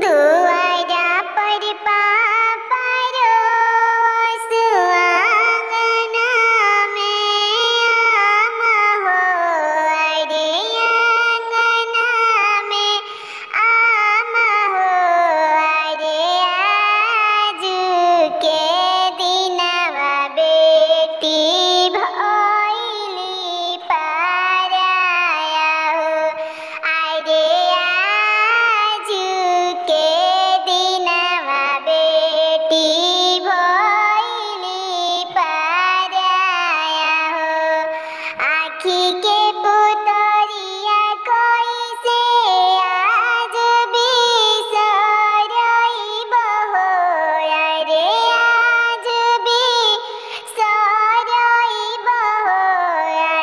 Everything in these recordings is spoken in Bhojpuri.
दुआरा पर पापा रोज आंगना में आमा हो, अरे आंगना में आमा हो, अरे आज के दिनवा बेटी भइली पराया हो, अरे आज के दिनवा बेटी भइली पराया हो। आँखी के पुतरिया कैसे आज बिसरइब हो, अरे आज बिसरइब हो,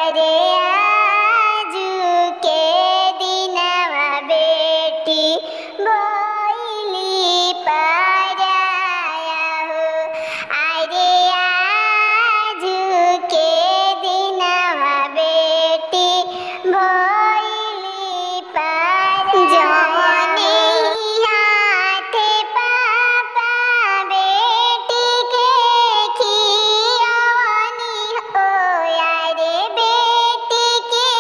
अरे आज के दिनवा बेटी भइली पराया हो, अरे आज के दिनवा बेटी भइली पराया। जवने हाथे पापा बेटी के खियवनी हो, अरे बेटी के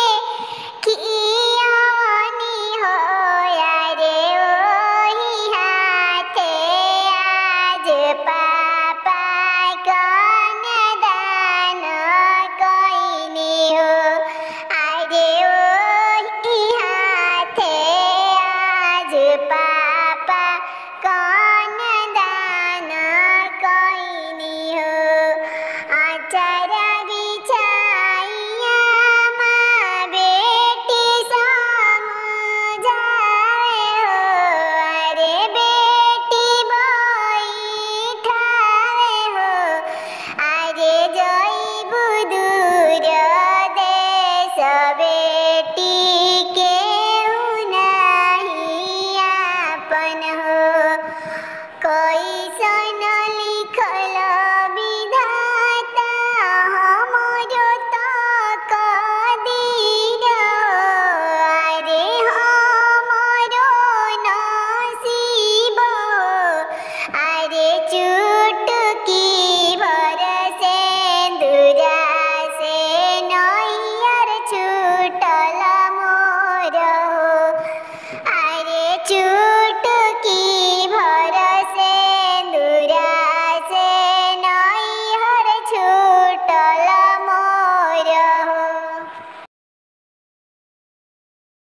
खियवनी हो, अरे ओही हाथे आज पापा कन्यादान कइनी हो, अरे ओही हाथे आज पापा